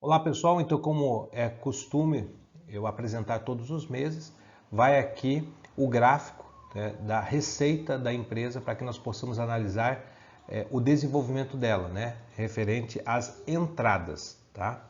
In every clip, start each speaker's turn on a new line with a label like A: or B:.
A: Olá pessoal, então como é costume eu apresentar todos os meses, vai aqui o gráfico, né, da receita da empresa para que nós possamos analisar o desenvolvimento dela, né, referente às entradas, tá?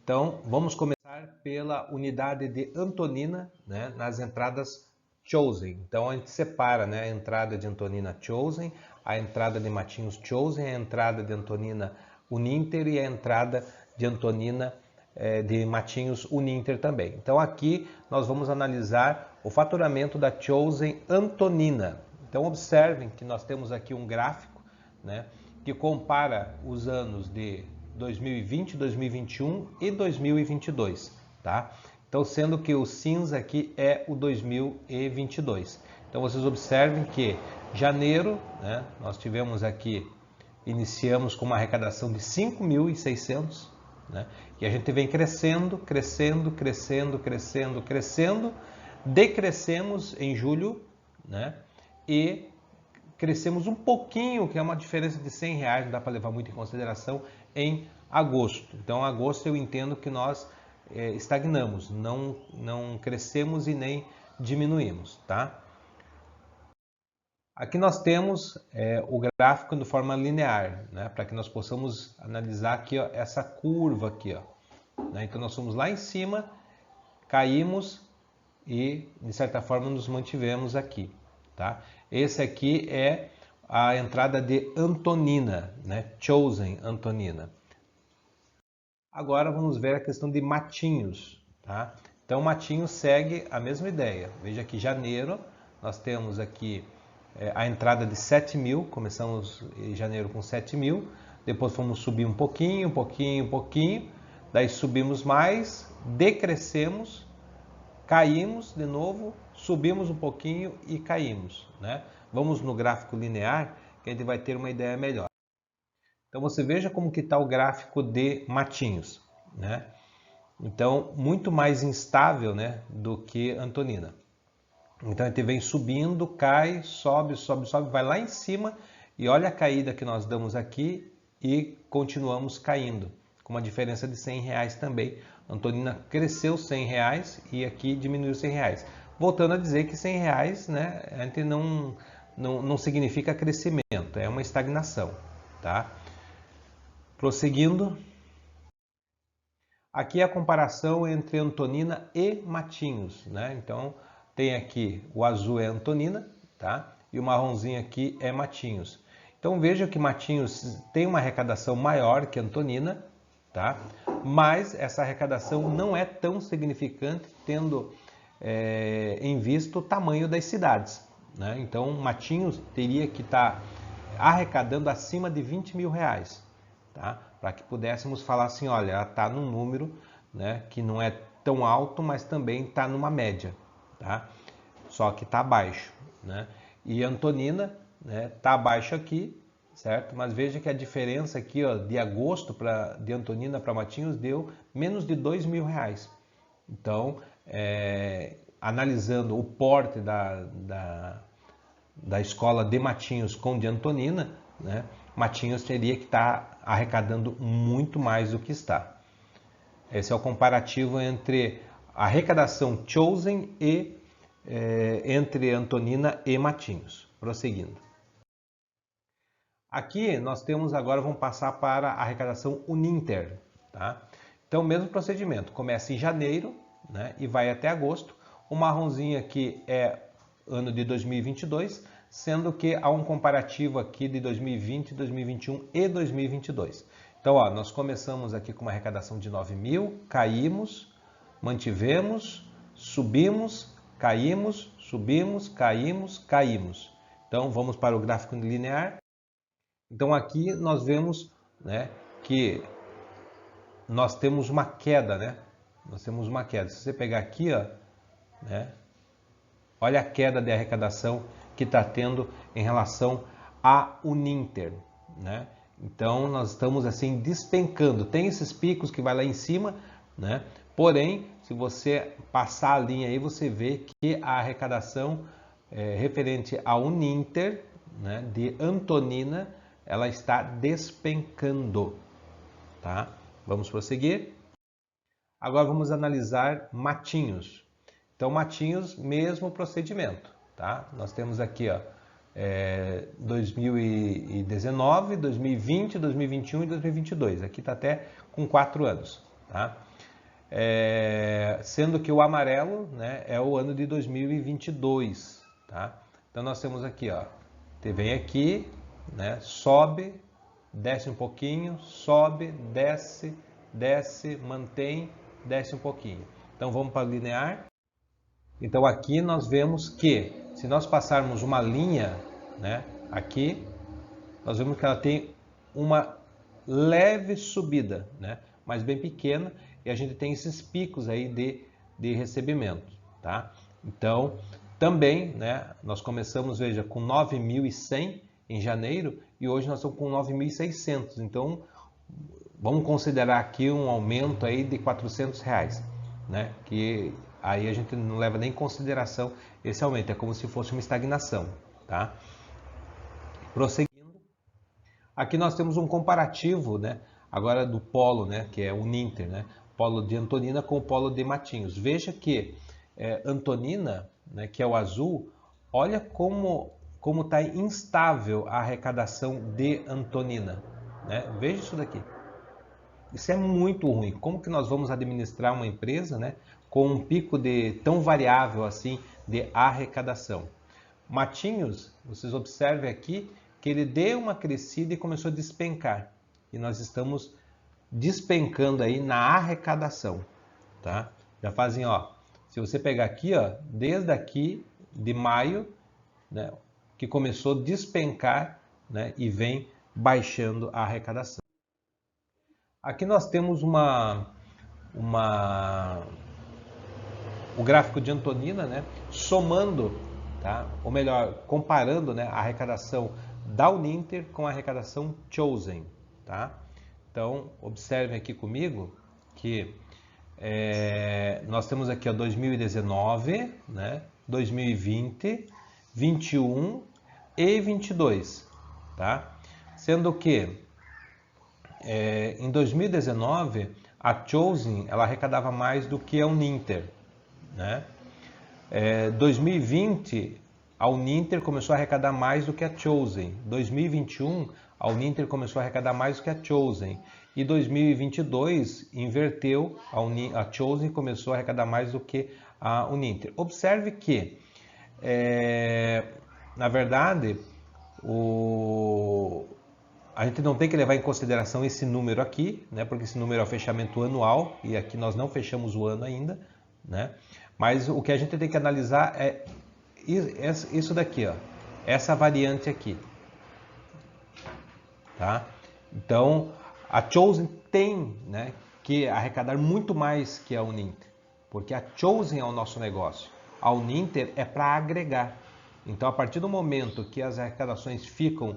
A: Então vamos começar pela unidade de Antonina, né, nas entradas Chosen. Então a gente separa, né, a entrada de Antonina Chosen, a entrada de Matinhos Chosen, a entrada de Antonina Uninter e a entrada de Antonina de Matinhos Uninter também. Então aqui nós vamos analisar o faturamento da Chosen Antonina. Então observem que nós temos aqui um gráfico, né, que compara os anos de 2020, 2021 e 2022, tá? Então sendo que o cinza aqui é o 2022. Então vocês observem que janeiro, né, nós tivemos aqui, iniciamos com uma arrecadação de 5.600, né? E a gente vem crescendo, decrescemos em julho, né? E crescemos um pouquinho, que é uma diferença de R$100, não dá para levar muito em consideração, em agosto. Então, agosto eu entendo que nós estagnamos, não crescemos e nem diminuímos, tá? Aqui nós temos o gráfico de forma linear, né, para que nós possamos analisar aqui, ó, essa curva aqui, ó, né? Então nós fomos lá em cima, caímos e de certa forma nos mantivemos aqui, tá? Esse aqui é a entrada de Antonina, né? Chosen Antonina. Agora vamos ver a questão de Matinhos, tá? Então Matinhos segue a mesma ideia. Veja que janeiro nós temos aqui a entrada de 7.000, começamos em janeiro com 7.000, depois fomos subir um pouquinho, daí subimos mais, decrescemos, caímos de novo, subimos um pouquinho e caímos, né? Vamos no gráfico linear que a gente vai ter uma ideia melhor. Então você veja como que está o gráfico de Matinhos, né? Então muito mais instável, né, do que Antonina. Então a gente vem subindo, cai, sobe, vai lá em cima e olha a caída que nós damos aqui e continuamos caindo, com uma diferença de R$100 também. Antonina cresceu R$100 e aqui diminuiu R$100. Voltando a dizer que R$100, né, a gente não significa crescimento, é uma estagnação, tá? Prosseguindo. Aqui é a comparação entre Antonina e Matinhos, né? Então tem aqui o azul é Antonina, tá? E o marronzinho aqui é Matinhos. Então veja que Matinhos tem uma arrecadação maior que Antonina, tá? Mas essa arrecadação não é tão significante tendo em vista o tamanho das cidades, né? Então Matinhos teria que estar arrecadando acima de R$20.000, tá? Para que pudéssemos falar assim, olha, ela está num número, né, que não é tão alto, mas também está numa média, tá? Só que está abaixo, né? E Antonina, né, está abaixo aqui, certo? Mas veja que a diferença aqui, ó, de agosto de Antonina para Matinhos deu menos de R$2.000. Então, analisando o porte da escola de Matinhos com de Antonina, né, Matinhos teria que estar arrecadando muito mais do que está. Esse é o comparativo entre a arrecadação Chosen e entre Antonina e Matinhos. Prosseguindo. Aqui nós temos agora, vamos passar para a arrecadação Uninter, tá? Então, mesmo procedimento, começa em janeiro, né, e vai até agosto. O marronzinho aqui é ano de 2022, sendo que há um comparativo aqui de 2020, 2021 e 2022. Então, ó, nós começamos aqui com uma arrecadação de 9.000, caímos, mantivemos, subimos, caímos, subimos, caímos. Então, vamos para o gráfico linear. Então, aqui nós vemos, né, que nós temos uma queda, né? Nós temos uma queda. Se você pegar aqui, ó, né, olha a queda de arrecadação que está tendo em relação à Uninter, né? Então nós estamos assim despencando. Tem esses picos que vai lá em cima, né? Porém, se você passar a linha aí, você vê que a arrecadação referente à Uninter, né, de Antonina, ela está despencando, tá? Vamos prosseguir. Agora vamos analisar Matinhos. Então, Matinhos, mesmo procedimento, tá? Nós temos aqui, ó, 2019, 2020, 2021 e 2022. Aqui está até com 4 anos, tá? Sendo que o amarelo, né, é o ano de 2022, tá? Então nós temos aqui, ó, vem aqui, né, sobe, desce um pouquinho, sobe, desce, desce, mantém, desce um pouquinho. Então vamos para o linear. Então aqui nós vemos que se nós passarmos uma linha, né, aqui, nós vemos que ela tem uma leve subida, né, mas bem pequena, e a gente tem esses picos aí de recebimento, tá? Então, também, né, nós começamos, veja, com 9.100 em janeiro e hoje nós estamos com 9.600. Então, vamos considerar aqui um aumento aí de R$400, né? Que aí a gente não leva nem em consideração esse aumento, é como se fosse uma estagnação, tá? Prosseguindo. Aqui nós temos um comparativo, né? Agora do polo, né? Que é o Ninter, né? Polo de Antonina com o polo de Matinhos. Veja que Antonina, né, que é o azul, olha como está instável a arrecadação de Antonina, né? Veja isso daqui. Isso é muito ruim. Como que nós vamos administrar uma empresa, né, com um pico tão variável assim de arrecadação? Matinhos, vocês observem aqui que ele deu uma crescida e começou a despencar. E nós estamos despencando aí na arrecadação, tá? Já fazem, ó, se você pegar aqui, ó, desde aqui de maio, né, que começou a despencar, né, e vem baixando a arrecadação. Aqui nós temos o gráfico de Antonina, né, somando, tá? Ou melhor, comparando, né, a arrecadação da Uninter com a arrecadação Chosen, tá? Então, observem aqui comigo que nós temos aqui, ó, 2019, né, 2020, 21 e 22, tá? Sendo que em 2019 a Chosen ela arrecadava mais do que a Uninter, né? 2020 a Uninter começou a arrecadar mais do que a Chosen. 2021 a Uninter começou a arrecadar mais do que a Chosen. E 2022 inverteu, a Chosen começou a arrecadar mais do que a Uninter. Observe que, na verdade, a gente não tem que levar em consideração esse número aqui, né? Porque esse número é o fechamento anual e aqui nós não fechamos o ano ainda, né? Mas o que a gente tem que analisar é isso daqui, ó, essa variante aqui, tá? Então, a Chosen tem, né, que arrecadar muito mais que a Uninter, porque a Chosen é o nosso negócio, a Uninter é para agregar. Então, a partir do momento que as arrecadações ficam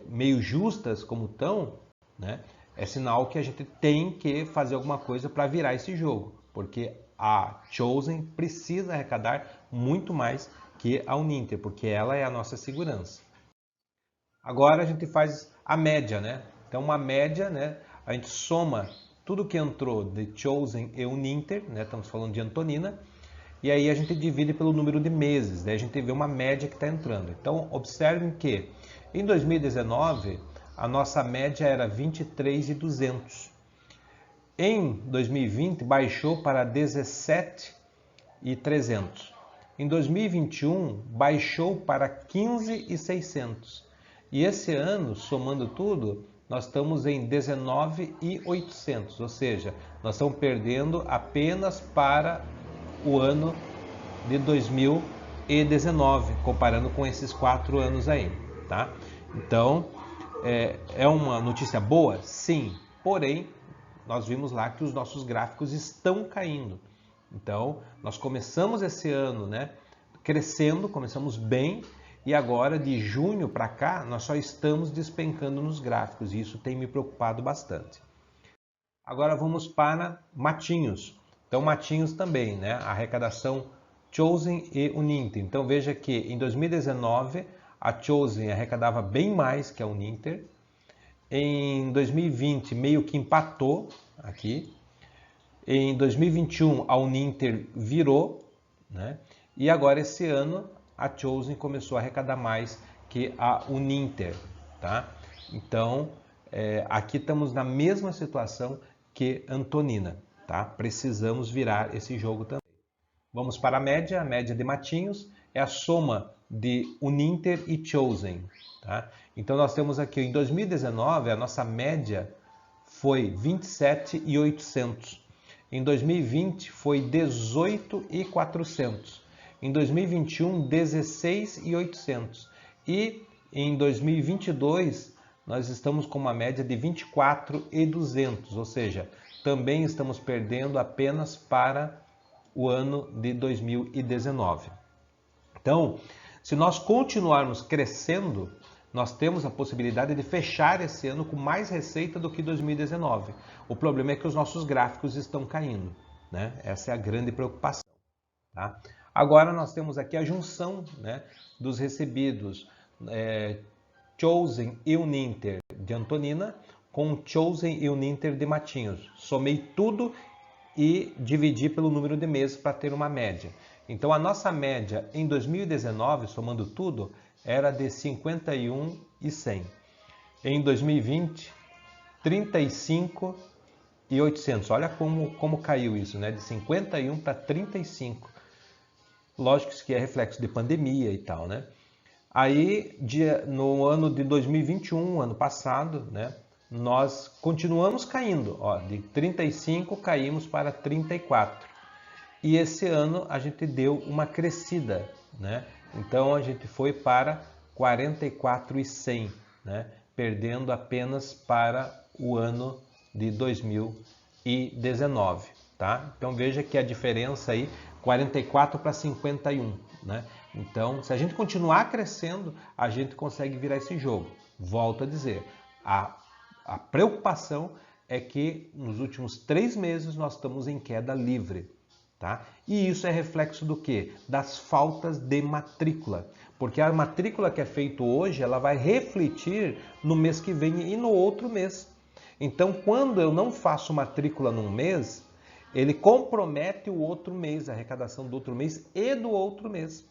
A: meio justas como estão, né, é sinal que a gente tem que fazer alguma coisa para virar esse jogo, porque a Chosen precisa arrecadar muito mais que a Uninter, porque ela é a nossa segurança. Agora a gente faz a média, né? Então uma média, né? A gente soma tudo que entrou de Chosen e Uninter, né? Estamos falando de Antonina, e aí a gente divide pelo número de meses, daí a gente vê uma média que está entrando. Então observem que em 2019 a nossa média era 23.200. Em 2020 baixou para 17.300. Em 2021 baixou para 15.600. E esse ano, somando tudo, nós estamos em 19.800, ou seja, nós estamos perdendo apenas para o ano de 2019, comparando com esses 4 anos aí, tá? Então, é uma notícia boa? Sim, porém, nós vimos lá que os nossos gráficos estão caindo. Então, nós começamos esse ano, né, crescendo, começamos bem, e agora de junho para cá nós só estamos despencando nos gráficos, e isso tem me preocupado bastante. Agora vamos para Matinhos. Então Matinhos também, né, a arrecadação Chosen e Uninter. Então veja que em 2019 a Chosen arrecadava bem mais que a Uninter, Em 2020 meio que empatou aqui. Em 2021 a Uninter virou, né? E agora esse ano a Chosen começou a arrecadar mais que a Uninter, tá? Então aqui estamos na mesma situação que Antonina, tá? Precisamos virar esse jogo também. Vamos para a média de Matinhos é a soma de Uninter e Chosen, tá? Então nós temos aqui em 2019 a nossa média foi 27.800. Em 2020 foi 18.400. Em 2021 16.800. E em 2022 nós estamos com uma média de 24.200, ou seja, também estamos perdendo apenas para o ano de 2019. Então, se nós continuarmos crescendo, nós temos a possibilidade de fechar esse ano com mais receita do que 2019. O problema é que os nossos gráficos estão caindo, né? Essa é a grande preocupação. Tá? Agora nós temos aqui a junção, né, dos recebidos Chosen e Uninter de Antonina com Chosen e Uninter de Matinhos. Somei tudo e dividi pelo número de meses para ter uma média. Então a nossa média em 2019, somando tudo, era de 51.100. Em 2020, 35.800. Olha como caiu isso, né? De 51 para 35. Lógico que é reflexo de pandemia e tal, né? Aí, no ano de 2021, ano passado, né? Nós continuamos caindo, ó, de 35 caímos para 34. E esse ano a gente deu uma crescida, né? Então a gente foi para 44.100, né? Perdendo apenas para o ano de 2019, tá? Então veja que a diferença aí 44 para 51, né? Então, se a gente continuar crescendo, a gente consegue virar esse jogo. Volto a dizer, a preocupação é que nos últimos 3 meses nós estamos em queda livre. Tá? E isso é reflexo do quê? Das faltas de matrícula. Porque a matrícula que é feita hoje, ela vai refletir no mês que vem e no outro mês. Então, quando eu não faço matrícula num mês, ele compromete o outro mês, a arrecadação do outro mês e do outro mês.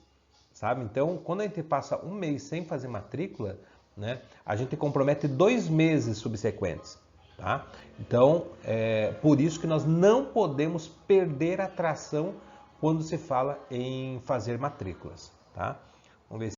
A: Sabe? Então, quando a gente passa um mês sem fazer matrícula, né, a gente compromete 2 meses subsequentes. Tá? Então, por isso que nós não podemos perder a atração quando se fala em fazer matrículas. Tá? Vamos ver se